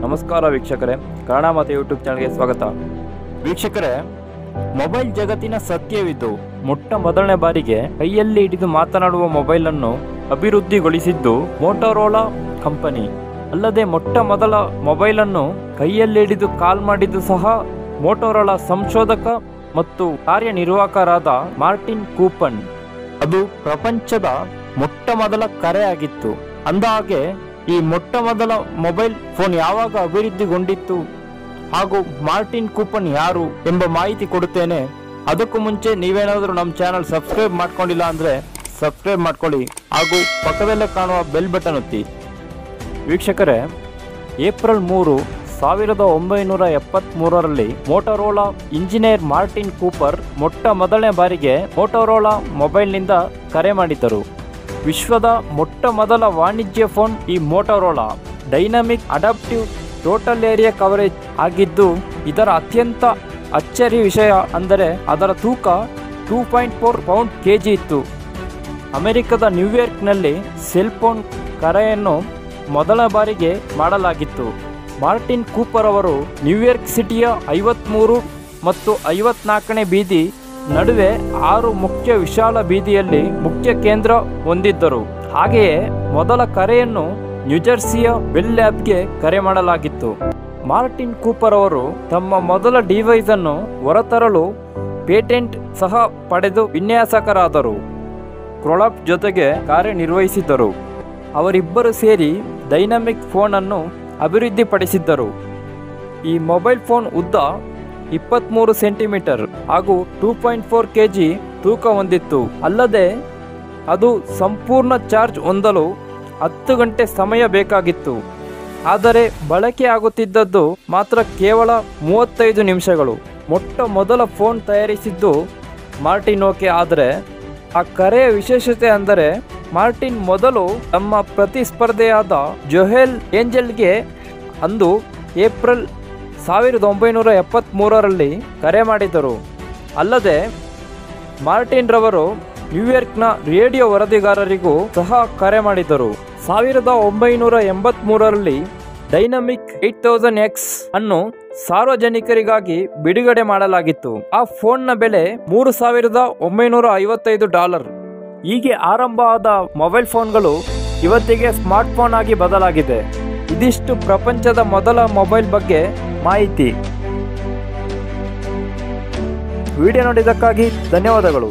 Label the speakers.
Speaker 1: ನಮಸ್ಕಾರ ವೀಕ್ಷಕರೇ, ಕನ್ನಡ ಮಾತೆ ಯೂಟ್ಯೂಬ್ ಚಾನಲ್ಗೆ ಸ್ವಾಗತ. ವೀಕ್ಷಕರೇ, ಮೊಬೈಲ್ ಜಗತ್ತಿನ ಸತ್ಯವಿದ್ದು ಮೊಟ್ಟ ಮೊದಲನೇ ಬಾರಿಗೆ ಕೈಯಲ್ಲಿ ಹಿಡಿದು ಮಾತನಾಡುವ ಮೊಬೈಲ್ ಅನ್ನು ಅಭಿವೃದ್ಧಿಗೊಳಿಸಿದ್ದು ಮೋಟೋರೋಲಾ ಕಂಪನಿ. ಅಲ್ಲದೆ ಮೊಟ್ಟ ಮೊದಲ ಮೊಬೈಲ್ ಅನ್ನು ಕೈಯಲ್ಲಿ ಹಿಡಿದು ಕಾಲ್ ಮಾಡಿದ್ದು ಸಹ ಮೋಟೋರೋಲಾ ಸಂಶೋಧಕ ಮತ್ತು ಕಾರ್ಯನಿರ್ವಾಹಕರಾದ ಮಾರ್ಟಿನ್ ಕೂಪನ್. ಅದು ಪ್ರಪಂಚದ ಮೊಟ್ಟ ಮೊದಲ ಕರೆ ಆಗಿತ್ತು. ಅಂದಹಾಗೆ ಈ ಮೊಟ್ಟ ಮೊದಲ ಮೊಬೈಲ್ ಫೋನ್ ಯಾವಾಗ ಅಭಿವೃದ್ಧಿಗೊಂಡಿತ್ತು ಹಾಗೂ ಮಾರ್ಟಿನ್ ಕೂಪನ್ ಯಾರು ಎಂಬ ಮಾಹಿತಿ ಕೊಡುತ್ತೇನೆ. ಅದಕ್ಕೂ ಮುಂಚೆ ನೀವೇನಾದರೂ ನಮ್ಮ ಚಾನಲ್ ಸಬ್ಸ್ಕ್ರೈಬ್ ಮಾಡ್ಕೊಂಡಿಲ್ಲ ಅಂದರೆ ಸಬ್ಸ್ಕ್ರೈಬ್ ಮಾಡ್ಕೊಳ್ಳಿ ಹಾಗೂ ಪಕ್ಕದಲ್ಲೇ ಕಾಣುವ ಬೆಲ್ ಬಟನ್ ಒತ್ತಿ. ವೀಕ್ಷಕರೇ, ಏಪ್ರಿಲ್ 3, 1973ರಲ್ಲಿ ಮೋಟೋರೋಲಾ ಇಂಜಿನಿಯರ್ ಮಾರ್ಟಿನ್ ಕೂಪರ್ ಮೊಟ್ಟ ಮೊದಲನೇ ಬಾರಿಗೆ ಮೋಟೋರೋಲಾ ಮೊಬೈಲ್ನಿಂದ ಕರೆ ಮಾಡಿದ್ದರು. ವಿಶ್ವದ ಮೊಟ್ಟ ಮೊದಲ ವಾಣಿಜ್ಯ ಫೋನ್ ಈ Motorola dynamic adaptive total area coverage ಆಗಿದ್ದು, ಇದರ ಅತ್ಯಂತ ಅಚ್ಚರಿ ವಿಷಯ ಅಂದರೆ ಅದರ ತೂಕ 2.4 ಪೌಂಡ್ kg ಇತ್ತು. ಅಮೆರಿಕದ ನ್ಯೂಯಾರ್ಕ್ನಲ್ಲಿ ಸೆಲ್ ಫೋನ್ ಕರೆಯನ್ನು ಮೊದಲ ಬಾರಿಗೆ ಮಾಡಲಾಗಿತ್ತು. ಮಾರ್ಟಿನ್ ಕೂಪರ್ ಅವರು ನ್ಯೂಯಾರ್ಕ್ ಸಿಟಿಯ 53 ಮತ್ತು 54ನೇ ಬೀದಿ ನಡುವೆ 6 ಮುಖ್ಯ ವಿಶಾಲ ಬೀದಿಯಲ್ಲಿ ಮುಖ್ಯ ಕೇಂದ್ರ ಹೊಂದಿದ್ದರು. ಹಾಗೆಯೇ ಮೊದಲ ಕರೆಯನ್ನು ನ್ಯೂಜೆರ್ಸಿಯ ಬೆಲ್ ಲ್ಯಾಬ್ಗೆ ಕರೆ ಮಾಡಲಾಗಿತ್ತು. ಮಾರ್ಟಿನ್ ಕೂಪರ್ ಅವರು ತಮ್ಮ ಮೊದಲ ಡಿವೈಸ್ ಅನ್ನು ಹೊರತರಲು ಪೇಟೆಂಟ್ ಸಹ ಪಡೆದು ವಿನ್ಯಾಸಕರಾದರು. ಕ್ರೊಲಾಪ್ ಜೊತೆಗೆ ಕಾರ್ಯನಿರ್ವಹಿಸಿದ್ದರು. ಅವರಿಬ್ಬರು ಸೇರಿ ಡೈನಾಮಿಕ್ ಫೋನ್ ಅನ್ನು ಅಭಿವೃದ್ಧಿಪಡಿಸಿದ್ದರು. ಈ ಮೊಬೈಲ್ ಫೋನ್ ಉದ್ದ 23 ಸೆಂಟಿಮೀಟರ್ ಹಾಗೂ 2.4 kg ತೂಕ ಹೊಂದಿತ್ತು. ಅಲ್ಲದೆ ಅದು ಸಂಪೂರ್ಣ ಚಾರ್ಜ್ ಹೊಂದಲು 10 ಗಂಟೆ ಸಮಯ ಬೇಕಾಗಿತ್ತು. ಆದರೆ ಬಳಕೆ ಆಗುತ್ತಿದ್ದದ್ದು ಮಾತ್ರ ಕೇವಲ 35 ನಿಮಿಷಗಳು. ಮೊಟ್ಟ ಮೊದಲ ಫೋನ್ ತಯಾರಿಸಿದ್ದು ಮಾರ್ಟಿನ್ ಓಕೆ. ಆದರೆ ಆ ಕರೆಯ ವಿಶೇಷತೆ ಅಂದರೆ ಮಾರ್ಟಿನ್ ಮೊದಲು ತಮ್ಮ ಪ್ರತಿಸ್ಪರ್ಧೆಯಾದ ಜೊಹೆಲ್ ಏಂಜೆಲ್ಗೆ ಅಂದು ಏಪ್ರಿಲ್ 1973ರಲ್ಲಿ ಕರೆ ಮಾಡಿದರು. ಅಲ್ಲದೆ ಮಾರ್ಟಿನ್ ರವರು ನ್ಯೂಯಾರ್ಕ್ನ ರೇಡಿಯೋ ವರದಿಗಾರರಿಗೂ ಸಹ ಕರೆ ಮಾಡಿದರು. 1983ರಲ್ಲಿ ಡೈನಾಮಿಕ್ 8000X ಅನ್ನು ಸಾರ್ವಜನಿಕರಿಗಾಗಿ ಬಿಡುಗಡೆ ಮಾಡಲಾಗಿತ್ತು. ಆ ಫೋನ್ನ ಬೆಲೆ $3,955. ಹೀಗೆ ಆರಂಭ ಆದ ಮೊಬೈಲ್ ಫೋನ್ಗಳು ಇವತ್ತಿಗೆ ಸ್ಮಾರ್ಟ್ ಫೋನ್ ಆಗಿ ಬದಲಾಗಿದೆ. ಇದಿಷ್ಟು ಪ್ರಪಂಚದ ಮೊದಲ ಮೊಬೈಲ್ ಬಗ್ಗೆ ಮಾಹಿತಿ. ವಿಡಿಯೋ ನೋಡಿದ್ದಕ್ಕಾಗಿ ಧನ್ಯವಾದಗಳು.